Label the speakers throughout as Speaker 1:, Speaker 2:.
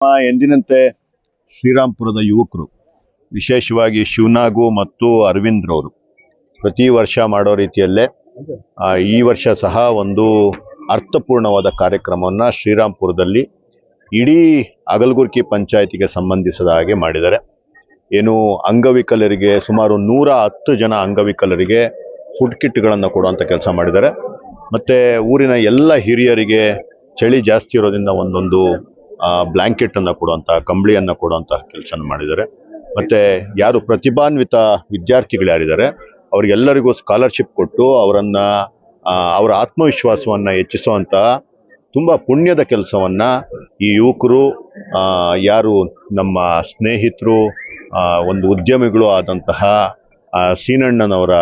Speaker 1: ಎಂದಿನಂತೆ ಶ್ರೀರಾಂಪುರದ ಯುವಕರು ವಿಶೇಷವಾಗಿ ಶಿವನಾಗು ಮತ್ತು ಅರವಿಂದ್ ರವರು ಪ್ರತಿ ವರ್ಷ ಮಾಡೋ ರೀತಿಯಲ್ಲೇ ಈ ವರ್ಷ ಸಹ ಒಂದು ಅರ್ಥಪೂರ್ಣವಾದ ಕಾರ್ಯಕ್ರಮವನ್ನು ಶ್ರೀರಾಂಪುರದಲ್ಲಿ ಇಡೀ ಅಗಲಗುರ್ಕಿ ಪಂಚಾಯತಿಗೆ ಸಂಬಂಧಿಸಿದ ಹಾಗೆ ಮಾಡಿದ್ದಾರೆ. ಏನು ಅಂಗವಿಕಲರಿಗೆ ಸುಮಾರು 110 ಜನ ಅಂಗವಿಕಲರಿಗೆ ಫುಡ್ ಕಿಟ್ಗಳನ್ನು ಕೊಡುವಂಥ ಕೆಲಸ ಮಾಡಿದ್ದಾರೆ. ಮತ್ತು ಊರಿನ ಎಲ್ಲ ಹಿರಿಯರಿಗೆ ಚಳಿ ಜಾಸ್ತಿ ಇರೋದ್ರಿಂದ ಒಂದೊಂದು ಬ್ಲ್ಯಾಂಕೆಟನ್ನು ಕೊಡುವಂಥ, ಕಂಬಳಿಯನ್ನು ಕೊಡುವಂಥ ಕೆಲಸ ಮಾಡಿದ್ದಾರೆ. ಮತ್ತು ಯಾರು ಪ್ರತಿಭಾನ್ವಿತ ವಿದ್ಯಾರ್ಥಿಗಳು ಯಾರಿದ್ದಾರೆ ಅವರಿಗೆಲ್ಲರಿಗೂ ಸ್ಕಾಲರ್ಶಿಪ್ ಕೊಟ್ಟು ಅವರ ಆತ್ಮವಿಶ್ವಾಸವನ್ನು ಹೆಚ್ಚಿಸುವಂಥ ತುಂಬ ಪುಣ್ಯದ ಕೆಲಸವನ್ನು ಈ ಯುವಕರು, ಯಾರು ನಮ್ಮ ಸ್ನೇಹಿತರು, ಒಂದು ಉದ್ಯಮಿಗಳು ಆದಂತಹ ಸೀನಣ್ಣನವರ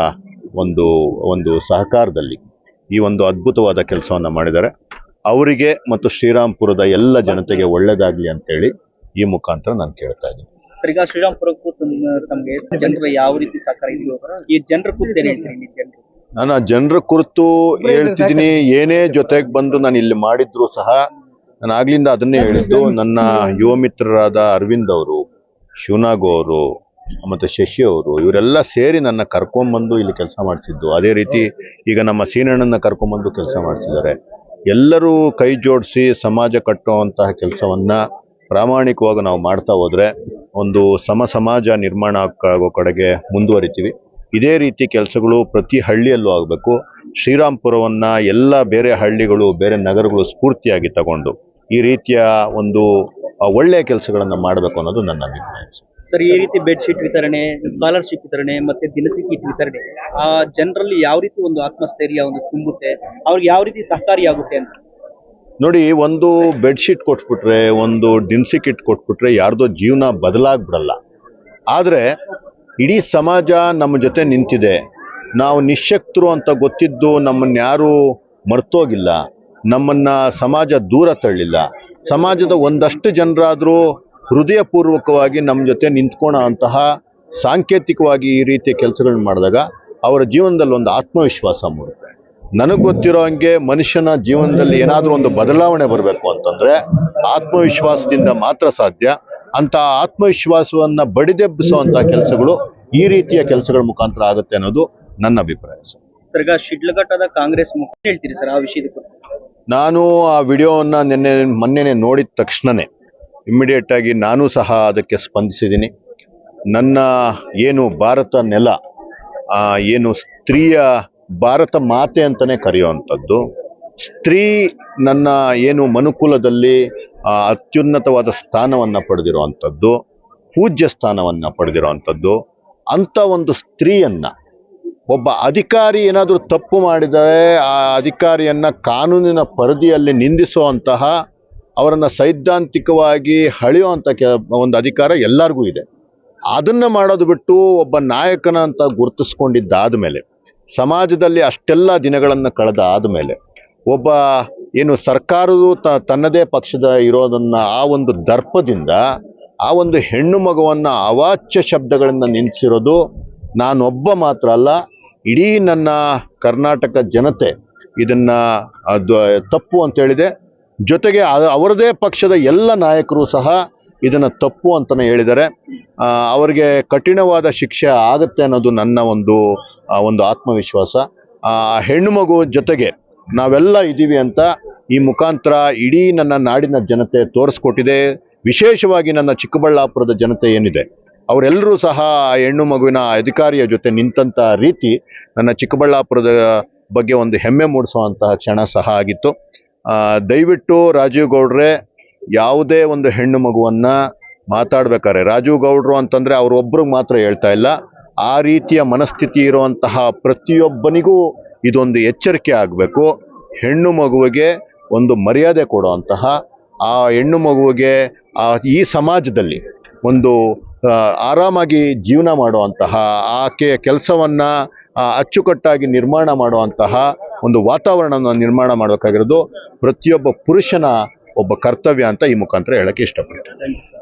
Speaker 1: ಒಂದು ಸಹಕಾರದಲ್ಲಿ ಈ ಒಂದು ಅದ್ಭುತವಾದ ಕೆಲಸವನ್ನು ಮಾಡಿದ್ದಾರೆ. ಅವರಿಗೆ ಮತ್ತು ಶ್ರೀರಾಂಪುರದ ಎಲ್ಲ ಜನತೆಗೆ ಒಳ್ಳೆಯದಾಗಲಿ ಅಂತೇಳಿ ಈ ಮುಖಾಂತರ ನಾನು ಕೇಳ್ತಾ ಇದ್ದೀನಿ.
Speaker 2: ಈಗ ಶ್ರೀರಾಂಪುರಕ್ಕೂ ತಮಗೆ ಜನರ ಯಾವ ರೀತಿ ಸಹಕಾರ ಇದೆಯೋ ಈ ಜನರ ಕುರಿತು ಏನು ಹೇಳ್ತೀನಿ?
Speaker 1: ನಾನು ಆ ಜನರ ಕುರಿತು ಹೇಳ್ತಿದ್ದೀನಿ. ಏನೇ ಜೊತೆಗೆ ಬಂದು ನಾನು ಇಲ್ಲಿ ಮಾಡಿದ್ರು ಸಹ ನಾನು ಆಗ್ಲಿಂದ ಅದನ್ನೇ ಹೇಳಿದ್ದು. ನನ್ನ ಯುವ ಮಿತ್ರರಾದ ಅರವಿಂದ್ ಅವರು, ಶಿವನಾಗು ಅವರು ಮತ್ತು ಶಶಿ ಅವರು ಇವರೆಲ್ಲ ಸೇರಿ ನನ್ನ ಕರ್ಕೊಂಬಂದು ಇಲ್ಲಿ ಕೆಲಸ ಮಾಡಿಸಿದ್ದು. ಅದೇ ರೀತಿ ಈಗ ನಮ್ಮ ಸೀನಣ್ಣನ ಕರ್ಕೊಂಬಂದು ಕೆಲಸ ಮಾಡಿಸಿದ್ದಾರೆ. ಎಲ್ಲರೂ ಕೈ ಜೋಡಿಸಿ ಸಮಾಜ ಕಟ್ಟುವಂತಹ ಕೆಲಸವನ್ನು ಪ್ರಾಮಾಣಿಕವಾಗಿ ನಾವು ಮಾಡ್ತಾ ಹೋದರೆ ಒಂದು ಸಮಾಜ ನಿರ್ಮಾಣ ಆಗೋ ಕಡೆಗೆ ಮುಂದುವರಿತೀವಿ. ಇದೇ ರೀತಿ ಕೆಲಸಗಳು ಪ್ರತಿ ಹಳ್ಳಿಯಲ್ಲೂ ಆಗಬೇಕು. ಶ್ರೀರಾಂಪುರವನ್ನು ಎಲ್ಲ ಬೇರೆ ಹಳ್ಳಿಗಳು, ಬೇರೆ ನಗರಗಳು ಸ್ಫೂರ್ತಿಯಾಗಿ ತಗೊಂಡು ಈ ರೀತಿಯ ಒಂದು ಒಳ್ಳೆಯ ಕೆಲಸಗಳನ್ನು ಮಾಡಬೇಕು ಅನ್ನೋದು ನನ್ನ ಅಭಿಪ್ರಾಯ.
Speaker 2: ಸರ್, ಈ ರೀತಿ ಬೆಡ್ಶೀಟ್ ವಿತರಣೆ, ಸ್ಕಾಲರ್ಶಿಪ್ ವಿತರಣೆ ಮತ್ತೆ ದಿನಸಿ ಕಿಟ್ ವಿತರಣೆ ಆ ಜನರಲ್ಲಿ ಯಾವ ರೀತಿ ಒಂದು ಆತ್ಮಸ್ಥೈರ್ಯ ಒಂದು ತುಂಬುತ್ತೆ, ಅವ್ರಿಗೆ ಯಾವ ರೀತಿ ಸಹಕಾರಿಯಾಗುತ್ತೆ ಅಂತ
Speaker 1: ನೋಡಿ. ಒಂದು ಬೆಡ್ಶೀಟ್ ಕೊಟ್ಬಿಟ್ರೆ, ಒಂದು ದಿನಸಿ ಕಿಟ್ ಕೊಟ್ಬಿಟ್ರೆ ಯಾರ್ದೋ ಜೀವನ ಬದಲಾಗ್ಬಿಡಲ್ಲ. ಆದರೆ ಇಡೀ ಸಮಾಜ ನಮ್ಮ ಜೊತೆ ನಿಂತಿದೆ, ನಾವು ನಿಶ್ಶಕ್ತರು ಅಂತ ಗೊತ್ತಿದ್ದು ನಮ್ಮನ್ನು ಯಾರೂ ಮರ್ತೋಗಿಲ್ಲ, ನಮ್ಮನ್ನು ಸಮಾಜ ದೂರ ತಳ್ಳಿಲ್ಲ. ಸಮಾಜದ ಒಂದಷ್ಟು ಜನರಾದರೂ ಹೃದಯಪೂರ್ವಕವಾಗಿ ನಮ್ಮ ಜೊತೆ ನಿಂತ್ಕೊಳ್ಳೋ ಅಂತಹ ಸಾಂಕೇತಿಕವಾಗಿ ಈ ರೀತಿಯ ಕೆಲಸಗಳನ್ನ ಮಾಡಿದಾಗ ಅವರ ಜೀವನದಲ್ಲಿ ಒಂದು ಆತ್ಮವಿಶ್ವಾಸ ಮೂಡುತ್ತೆ. ನನಗೆ ಗೊತ್ತಿರೋ ಹಂಗೆ ಮನುಷ್ಯನ ಜೀವನದಲ್ಲಿ ಏನಾದರೂ ಒಂದು ಬದಲಾವಣೆ ಬರಬೇಕು ಅಂತಂದರೆ ಆತ್ಮವಿಶ್ವಾಸದಿಂದ ಮಾತ್ರ ಸಾಧ್ಯ. ಅಂತ ಆತ್ಮವಿಶ್ವಾಸವನ್ನು ಬಡಿದೆಬ್ಬಿಸುವಂಥ ಕೆಲಸಗಳು ಈ ರೀತಿಯ ಕೆಲಸಗಳ ಮುಖಾಂತರ ಆಗುತ್ತೆ ಅನ್ನೋದು ನನ್ನ ಅಭಿಪ್ರಾಯ.
Speaker 2: ಸರ್, ಈಗ ಶಿಡ್ಲಘಟ್ಟದ ಕಾಂಗ್ರೆಸ್ ಮುಖ ಹೇಳ್ತೀರಿ ಸರ್ ಆ ವಿಷಯದ ಕುರಿತು?
Speaker 1: ನಾನು ಆ ವಿಡಿಯೋವನ್ನು ಮೊನ್ನೆ ನೋಡಿದ ತಕ್ಷಣವೇ ಇಮ್ಮಿಡಿಯೇಟ್ ಆಗಿ ನಾನು ಸಹ ಅದಕ್ಕೆ ಸ್ಪಂದಿಸಿದ್ದೀನಿ. ನನ್ನ ಏನು ಭಾರತ ನೆಲ, ಏನು ಸ್ತ್ರೀಯ ಭಾರತ ಮಾತೆ ಅಂತಲೇ ಕರೆಯುವಂಥದ್ದು, ಸ್ತ್ರೀ ನನ್ನ ಏನು ಮನುಕುಲದಲ್ಲಿ ಅತ್ಯುನ್ನತವಾದ ಸ್ಥಾನವನ್ನು ಪಡೆದಿರುವಂಥದ್ದು, ಪೂಜ್ಯ ಸ್ಥಾನವನ್ನು ಪಡೆದಿರುವಂಥದ್ದು, ಅಂಥ ಒಂದು ಸ್ತ್ರೀಯನ್ನು ಒಬ್ಬ ಅಧಿಕಾರಿ ಏನಾದರೂ ತಪ್ಪು ಮಾಡಿದರೆ ಆ ಅಧಿಕಾರಿಯನ್ನು ಕಾನೂನಿನ ಪರಿಧಿಯಲ್ಲಿ ನಿಂದಿಸುವಂತಹ, ಅವರನ್ನು ಸೈದ್ಧಾಂತಿಕವಾಗಿ ಹಳೆಯುವಂಥ ಒಂದು ಅಧಿಕಾರ ಎಲ್ಲರಿಗೂ ಇದೆ. ಅದನ್ನು ಮಾಡೋದು ಬಿಟ್ಟು ಒಬ್ಬ ನಾಯಕನ ಅಂತ ಗುರುತಿಸ್ಕೊಂಡಿದ್ದಾದ ಮೇಲೆ, ಸಮಾಜದಲ್ಲಿ ಅಷ್ಟೆಲ್ಲ ದಿನಗಳನ್ನು ಕಳೆದ ಆದಮೇಲೆ ಒಬ್ಬ ಏನು ಸರ್ಕಾರವು ತನ್ನದೇ ಪಕ್ಷದ ಇರೋದನ್ನು ಆ ಒಂದು ದರ್ಪದಿಂದ ಆ ಒಂದು ಹೆಣ್ಣು ಮಗುವನ್ನು ಅವಾಚ್ಯ ಶಬ್ದಗಳಿಂದ ನಿಲ್ಲಿಸಿರೋದು ನಾನೊಬ್ಬ ಮಾತ್ರ ಅಲ್ಲ, ಇಡೀ ನನ್ನ ಕರ್ನಾಟಕ ಜನತೆ ಇದನ್ನು ತಪ್ಪು ಅಂತೇಳಿದೆ. ಜೊತೆಗೆ ಅವರದೇ ಪಕ್ಷದ ಎಲ್ಲ ನಾಯಕರು ಸಹ ಇದನ್ನು ತಪ್ಪು ಅಂತಲೇ ಹೇಳಿದ್ದಾರೆ. ಅವರಿಗೆ ಕಠಿಣವಾದ ಶಿಕ್ಷೆ ಆಗುತ್ತೆ ಅನ್ನೋದು ನನ್ನ ಒಂದು ಆತ್ಮವಿಶ್ವಾಸ. ಹೆಣ್ಣು ಮಗು ಜೊತೆಗೆ ನಾವೆಲ್ಲ ಇದ್ದೀವಿ ಅಂತ ಈ ಮುಖಾಂತರ ಇಡೀ ನನ್ನ ನಾಡಿನ ಜನತೆ ತೋರಿಸ್ಕೊಟ್ಟಿದೆ. ವಿಶೇಷವಾಗಿ ನನ್ನ ಚಿಕ್ಕಬಳ್ಳಾಪುರದ ಜನತೆ ಏನಿದೆ ಅವರೆಲ್ಲರೂ ಸಹ ಹೆಣ್ಣು ಮಗುವಿನ ಅಧಿಕಾರಿಯ ಜೊತೆ ನಿಂತಹ ರೀತಿ ನನ್ನ ಚಿಕ್ಕಬಳ್ಳಾಪುರದ ಬಗ್ಗೆ ಒಂದು ಹೆಮ್ಮೆ ಮೂಡಿಸುವಂತಹ ಕ್ಷಣ ಸಹ ಆಗಿತ್ತು. ದಯವಿಟ್ಟು ರಾಜೀವ್ ಗೌಡ್ರೆ, ಯಾವುದೇ ಒಂದು ಹೆಣ್ಣು ಮಗುವನ್ನು ಮಾತಾಡ್ಬೇಕಾದ್ರೆ, ರಾಜೀವ್ ಗೌಡ್ರು ಅಂತಂದರೆ ಅವರೊಬ್ಬರಿಗೆ ಮಾತ್ರ ಹೇಳ್ತಾ ಇಲ್ಲ, ಆ ರೀತಿಯ ಮನಸ್ಥಿತಿ ಇರುವಂತಹ ಪ್ರತಿಯೊಬ್ಬನಿಗೂ ಇದೊಂದು ಎಚ್ಚರಿಕೆ ಆಗಬೇಕು. ಹೆಣ್ಣು ಮಗುವಿಗೆ ಒಂದು ಮರ್ಯಾದೆ ಕೊಡುವಂತಹ, ಆ ಹೆಣ್ಣು ಮಗುವಿಗೆ ಈ ಸಮಾಜದಲ್ಲಿ ಒಂದು ಆರಾಮಾಗಿ ಜೀವನ ಮಾಡುವಂತಹ, ಆಕೆಯ ಕೆಲಸವನ್ನು ಅಚ್ಚುಕಟ್ಟಾಗಿ ನಿರ್ಮಾಣ ಮಾಡುವಂತಹ ಒಂದು ವಾತಾವರಣವನ್ನು ನಿರ್ಮಾಣ ಮಾಡಬೇಕಾಗಿರೋದು ಪ್ರತಿಯೊಬ್ಬ ಪುರುಷನ ಒಬ್ಬ ಕರ್ತವ್ಯ ಅಂತ ಈ ಮುಖಾಂತರ ಹೇಳಕ್ಕೆ ಇಷ್ಟಪಡ್ತೀನಿ.